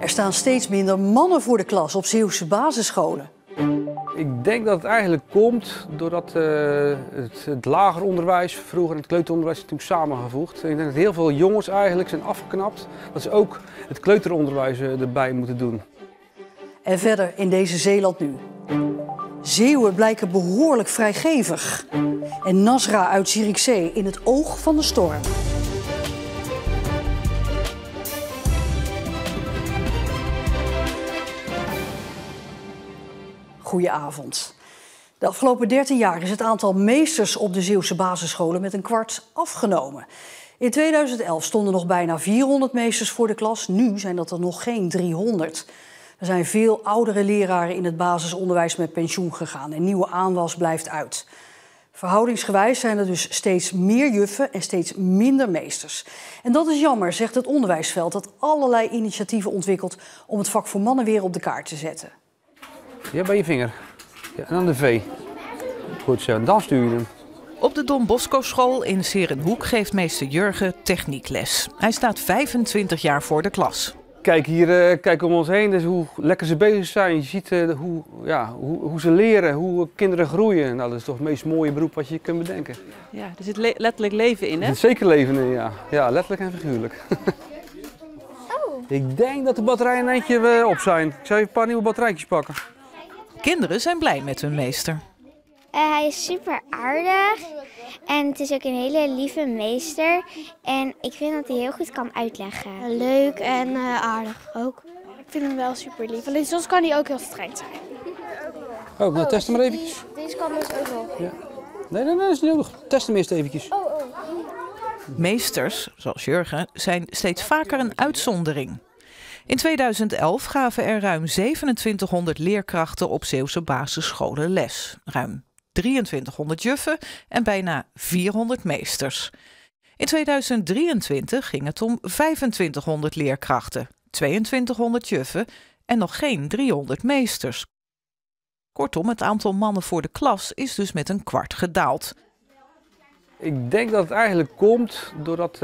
Er staan steeds minder mannen voor de klas op Zeeuwse basisscholen. Ik denk dat het eigenlijk komt doordat het lager onderwijs, vroeger het kleuteronderwijs, natuurlijk samengevoegd. Ik denk dat heel veel jongens eigenlijk zijn afgeknapt. Dat ze ook het kleuteronderwijs erbij moeten doen. En verder in deze Zeeland nu. Zeeuwen blijken behoorlijk vrijgevig. En Nasra uit Zierikzee in het oog van de storm. Goedenavond. De afgelopen 13 jaar is het aantal meesters op de Zeeuwse basisscholen met een kwart afgenomen. In 2011 stonden nog bijna 400 meesters voor de klas. Nu zijn dat er nog geen 300. Er zijn veel oudere leraren in het basisonderwijs met pensioen gegaan en nieuwe aanwas blijft uit. Verhoudingsgewijs zijn er dus steeds meer juffen en steeds minder meesters. En dat is jammer, zegt het onderwijsveld dat allerlei initiatieven ontwikkelt om het vak voor mannen weer op de kaart te zetten. Ja, bij je vinger. Ja, en dan de V. Goed zo, dan stuur je hem. Op de Don Bosco school in 's Heerenhoek geeft meester Jurgen techniekles. Hij staat 25 jaar voor de klas. Kijk hier, kijk om ons heen, dus hoe lekker ze bezig zijn. Je ziet hoe ze leren, hoe kinderen groeien. Nou, dat is toch het meest mooie beroep wat je kunt bedenken. Ja, er zit letterlijk leven in, hè? Er zit zeker leven in, ja. Ja, letterlijk en figuurlijk. Ik denk dat de batterijen een eindje op zijn. Ik zou even een paar nieuwe batterijtjes pakken. Kinderen zijn blij met hun meester. Hij is super aardig en het is ook een hele lieve meester. En ik vind dat hij heel goed kan uitleggen. Leuk en aardig ook. Ik vind hem wel super lief. Alleen soms kan hij ook heel streng zijn. Oh, nou test hem maar eventjes. Deze kan dus ook nog. Ja. Nee, dat is niet nodig. Test hem eerst eventjes. Meesters, zoals Jurgen, zijn steeds vaker een uitzondering. In 2011 gaven er ruim 2700 leerkrachten op Zeeuwse basisscholen les. Ruim 2300 juffen en bijna 400 meesters. In 2023 ging het om 2500 leerkrachten, 2200 juffen en nog geen 300 meesters. Kortom, het aantal mannen voor de klas is dus met een kwart gedaald. Ik denk dat het eigenlijk komt doordat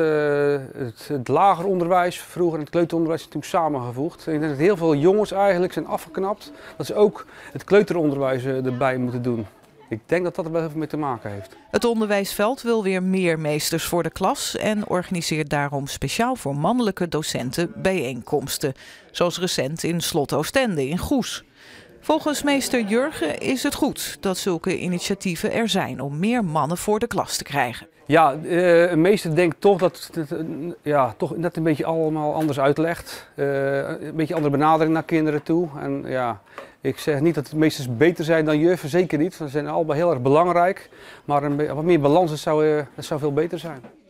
het lager onderwijs, vroeger het kleuteronderwijs, natuurlijk samengevoegd. Ik denk dat heel veel jongens eigenlijk zijn afgeknapt. Dat ze ook het kleuteronderwijs erbij moeten doen. Ik denk dat dat er wel heel veel mee te maken heeft. Het onderwijsveld wil weer meer meesters voor de klas en organiseert daarom speciaal voor mannelijke docenten bijeenkomsten. Zoals recent in Slot Oostende in Goes. Volgens meester Jurgen is het goed dat zulke initiatieven er zijn om meer mannen voor de klas te krijgen. Ja, een meester denkt toch dat het toch net een beetje allemaal anders uitlegt. Een beetje andere benadering naar kinderen toe. En ja, ik zeg niet dat de meesters beter zijn dan juffen, zeker niet. Ze zijn allebei heel erg belangrijk. Maar wat meer balans, dat zou veel beter zijn.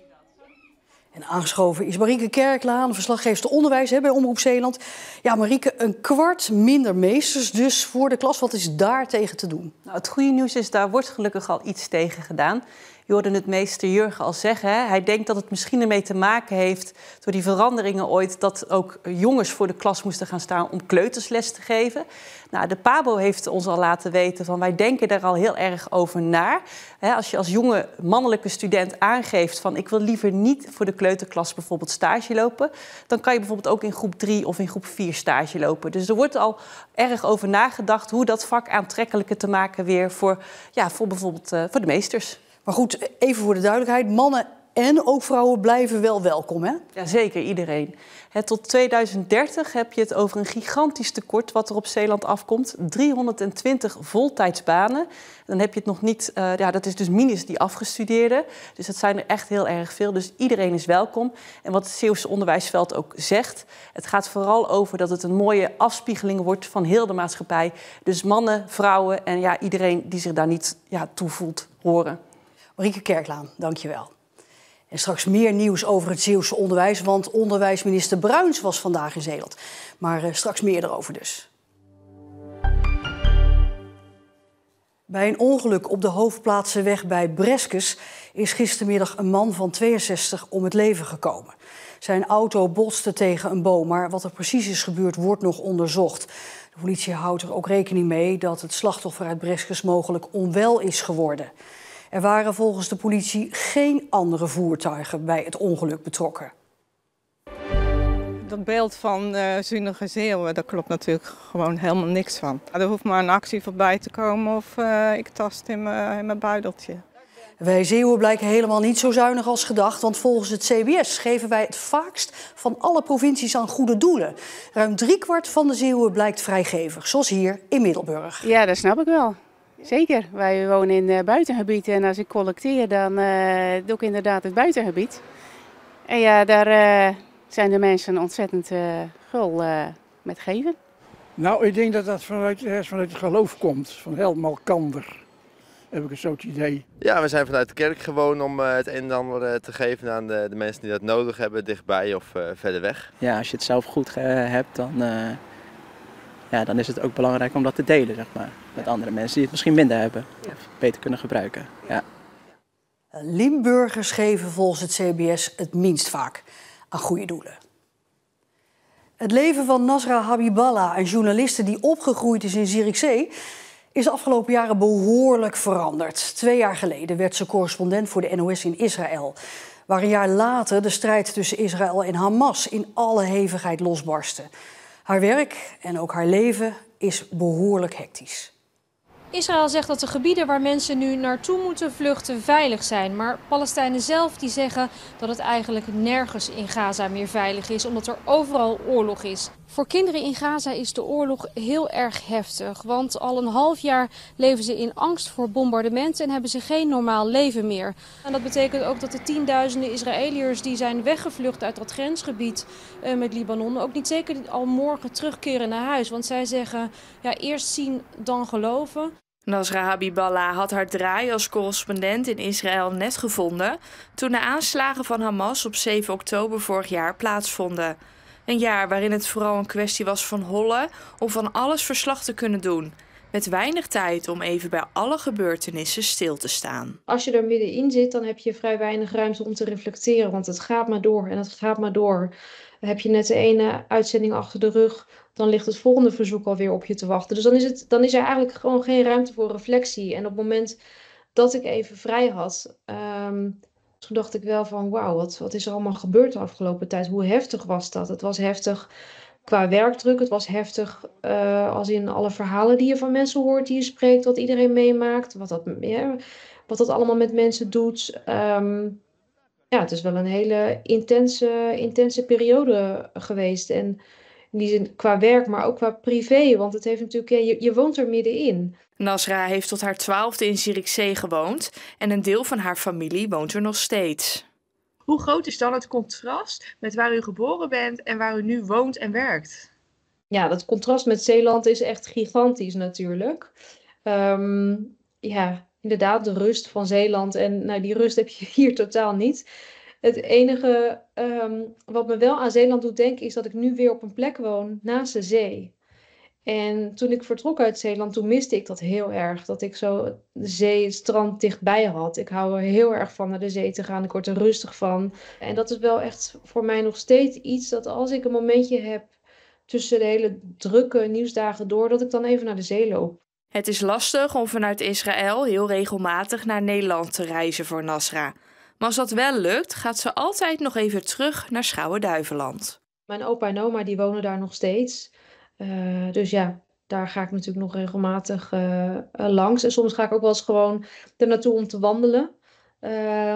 En aangeschoven is Marieke Kerklaan, verslaggeefster onderwijs bij Omroep Zeeland. Ja, Marieke, een kwart minder meesters dus voor de klas. Wat is daar tegen te doen? Nou, het goede nieuws is, daar wordt gelukkig al iets tegen gedaan. Je hoorde het meester Jurgen al zeggen. Hè? Hij denkt dat het misschien ermee te maken heeft door die veranderingen ooit dat ook jongens voor de klas moesten gaan staan om kleutersles te geven. Nou, de PABO heeft ons al laten weten van wij denken daar al heel erg over na. Als je als jonge mannelijke student aangeeft van ik wil liever niet voor de kleuterklas bijvoorbeeld stage lopen, dan kan je bijvoorbeeld ook in groep 3 of in groep 4 stage lopen. Dus er wordt al erg over nagedacht hoe dat vak aantrekkelijker te maken weer voor bijvoorbeeld voor de meesters. Maar goed, even voor de duidelijkheid, mannen en ook vrouwen blijven wel welkom, hè? Ja, zeker, iedereen. Tot 2030 heb je het over een gigantisch tekort wat er op Zeeland afkomt. 320 voltijdsbanen. Dan heb je het nog niet, dat is dus minus die afgestudeerden. Dus dat zijn er echt heel erg veel. Dus iedereen is welkom. En wat het Zeeuwse onderwijsveld ook zegt, het gaat vooral over dat het een mooie afspiegeling wordt van heel de maatschappij. Dus mannen, vrouwen en iedereen die zich daar niet toe voelt horen. Marieke Kerklaan, dank je wel. En straks meer nieuws over het Zeeuwse onderwijs, want onderwijsminister Bruins was vandaag in Zeeland. Maar straks meer erover dus. Bij een ongeluk op de Hoofdplaatsenweg bij Breskes is gistermiddag een man van 62 om het leven gekomen. Zijn auto botste tegen een boom, maar wat er precies is gebeurd wordt nog onderzocht. De politie houdt er ook rekening mee dat het slachtoffer uit Breskes mogelijk onwel is geworden. Er waren volgens de politie geen andere voertuigen bij het ongeluk betrokken. Dat beeld van zunige zeeuwen, daar klopt natuurlijk gewoon helemaal niks van. Er hoeft maar een actie voorbij te komen of ik tast in mijn buideltje. Wij Zeeuwen blijken helemaal niet zo zuinig als gedacht, want volgens het CBS geven wij het vaakst van alle provincies aan goede doelen. Ruim 3/4 van de Zeeuwen blijkt vrijgevig, zoals hier in Middelburg. Ja, dat snap ik wel. Zeker. Wij wonen in het buitengebied en als ik collecteer, dan doe ik inderdaad het buitengebied. En ja, daar zijn de mensen ontzettend gul met geven. Nou, ik denk dat dat vanuit het geloof komt, van helemaal kander. Heb ik een soort idee. Ja, we zijn vanuit de kerk gewoon om het een en ander te geven aan de mensen die dat nodig hebben, dichtbij of verder weg. Ja, als je het zelf goed hebt, dan is het ook belangrijk om dat te delen, zeg maar, met andere mensen die het misschien minder hebben of beter kunnen gebruiken. Ja. Limburgers geven volgens het CBS het minst vaak aan goede doelen. Het leven van Nasra Habiballah, een journaliste die opgegroeid is in Zierikzee, is de afgelopen jaren behoorlijk veranderd. 2 jaar geleden werd ze correspondent voor de NOS in Israël, waar een jaar later de strijd tussen Israël en Hamas in alle hevigheid losbarstte. Haar werk en ook haar leven is behoorlijk hectisch. Israël zegt dat de gebieden waar mensen nu naartoe moeten vluchten veilig zijn. Maar Palestijnen zelf die zeggen dat het eigenlijk nergens in Gaza meer veilig is, omdat er overal oorlog is. Voor kinderen in Gaza is de oorlog heel erg heftig. Want al een half jaar leven ze in angst voor bombardementen en hebben ze geen normaal leven meer. En dat betekent ook dat de tienduizenden Israëliërs die zijn weggevlucht uit dat grensgebied met Libanon ook niet zeker al morgen terugkeren naar huis. Want zij zeggen, ja, eerst zien dan geloven. Nasra Habiballah had haar draai als correspondent in Israël net gevonden toen de aanslagen van Hamas op 7 oktober vorig jaar plaatsvonden. Een jaar waarin het vooral een kwestie was van hollen om van alles verslag te kunnen doen. Met weinig tijd om even bij alle gebeurtenissen stil te staan. Als je er middenin zit, dan heb je vrij weinig ruimte om te reflecteren. Want het gaat maar door en het gaat maar door. Dan heb je net de ene uitzending achter de rug, dan ligt het volgende verzoek alweer op je te wachten. Dus dan is er eigenlijk gewoon geen ruimte voor reflectie. En op het moment dat ik even vrij had, toen dacht ik wel van wauw, wat is er allemaal gebeurd de afgelopen tijd? Hoe heftig was dat? Het was heftig qua werkdruk, het was heftig als in alle verhalen die je van mensen hoort, die je spreekt, wat iedereen meemaakt, wat dat allemaal met mensen doet. Ja, het is wel een hele intense periode geweest. En in die zin qua werk, maar ook qua privé. Want het heeft natuurlijk, je woont er middenin. Nasra heeft tot haar 12e in Zierikzee gewoond en een deel van haar familie woont er nog steeds. Hoe groot is dan het contrast met waar u geboren bent en waar u nu woont en werkt? Ja, dat contrast met Zeeland is echt gigantisch natuurlijk. Ja, inderdaad, de rust van Zeeland. En nou, die rust heb je hier totaal niet. Het enige wat me wel aan Zeeland doet denken is dat ik nu weer op een plek woon naast de zee. En toen ik vertrok uit Zeeland, toen miste ik dat heel erg. Dat ik zo de zee, het strand dichtbij had. Ik hou er heel erg van naar de zee te gaan. Ik word er rustig van. En dat is wel echt voor mij nog steeds iets dat als ik een momentje heb tussen de hele drukke nieuwsdagen door, dat ik dan even naar de zee loop. Het is lastig om vanuit Israël heel regelmatig naar Nederland te reizen voor Nasra. Maar als dat wel lukt, gaat ze altijd nog even terug naar Schouwen-Duiveland. Mijn opa en oma die wonen daar nog steeds. Dus ja, daar ga ik natuurlijk nog regelmatig langs. En soms ga ik ook wel eens gewoon er naartoe om te wandelen.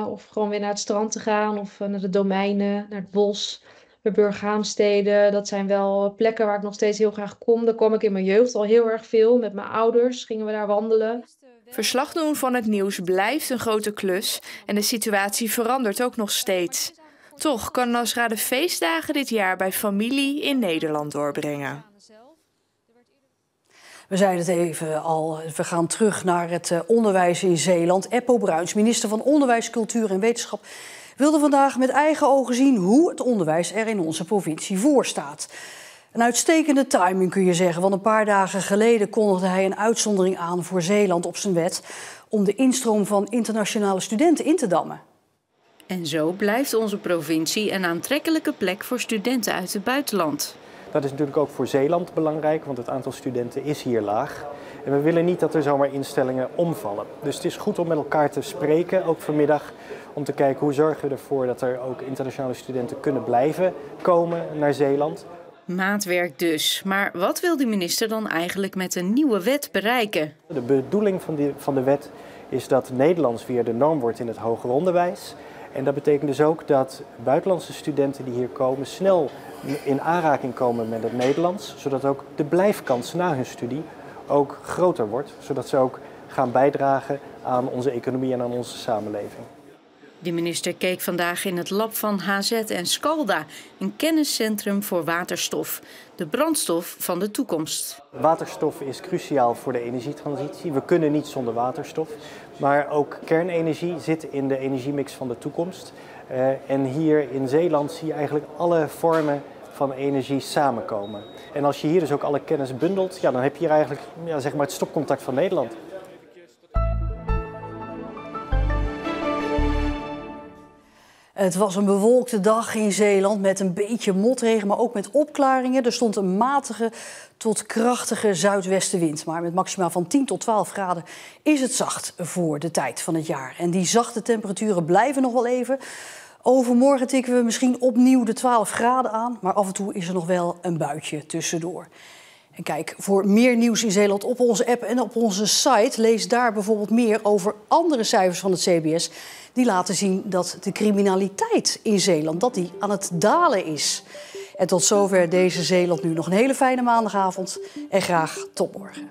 Of gewoon weer naar het strand te gaan. Of naar de domeinen, naar het bos. Bij Burghaamstede. Dat zijn wel plekken waar ik nog steeds heel graag kom. Daar kwam ik in mijn jeugd al heel erg veel. Met mijn ouders gingen we daar wandelen. Verslag doen van het nieuws blijft een grote klus. En de situatie verandert ook nog steeds. Toch kan Nasra de feestdagen dit jaar bij familie in Nederland doorbrengen. We zeiden het even al, we gaan terug naar het onderwijs in Zeeland. Eppo Bruins, minister van Onderwijs, Cultuur en Wetenschap, wilde vandaag met eigen ogen zien hoe het onderwijs er in onze provincie voor staat. Een uitstekende timing kun je zeggen, want een paar dagen geleden kondigde hij een uitzondering aan voor Zeeland op zijn wet om de instroom van internationale studenten in te dammen. En zo blijft onze provincie een aantrekkelijke plek voor studenten uit het buitenland. Dat is natuurlijk ook voor Zeeland belangrijk, want het aantal studenten is hier laag. En we willen niet dat er zomaar instellingen omvallen. Dus het is goed om met elkaar te spreken, ook vanmiddag, om te kijken hoe zorgen we ervoor dat er ook internationale studenten kunnen blijven komen naar Zeeland. Maatwerk dus. Maar wat wil de minister dan eigenlijk met een nieuwe wet bereiken? De bedoeling van de wet is dat Nederlands weer de norm wordt in het hoger onderwijs. En dat betekent dus ook dat buitenlandse studenten die hier komen snel in aanraking komen met het Nederlands, zodat ook de blijfkans na hun studie ook groter wordt, zodat ze ook gaan bijdragen aan onze economie en aan onze samenleving. De minister keek vandaag in het lab van HZ en Scalda, een kenniscentrum voor waterstof, de brandstof van de toekomst. Waterstof is cruciaal voor de energietransitie. We kunnen niet zonder waterstof. Maar ook kernenergie zit in de energiemix van de toekomst. En hier in Zeeland zie je eigenlijk alle vormen van energie samenkomen. En als je hier dus ook alle kennis bundelt, ja, dan heb je hier eigenlijk zeg maar het stopcontact van Nederland. Het was een bewolkte dag in Zeeland met een beetje motregen, maar ook met opklaringen. Er stond een matige tot krachtige zuidwestenwind. Maar met maxima van 10 tot 12 graden is het zacht voor de tijd van het jaar. En die zachte temperaturen blijven nog wel even. Overmorgen tikken we misschien opnieuw de 12 graden aan. Maar af en toe is er nog wel een buitje tussendoor. En kijk, voor meer nieuws in Zeeland op onze app en op onze site. Lees daar bijvoorbeeld meer over andere cijfers van het CBS. Die laten zien dat de criminaliteit in Zeeland die aan het dalen is. En tot zover deze Zeeland nu. Nog een hele fijne maandagavond en graag tot morgen.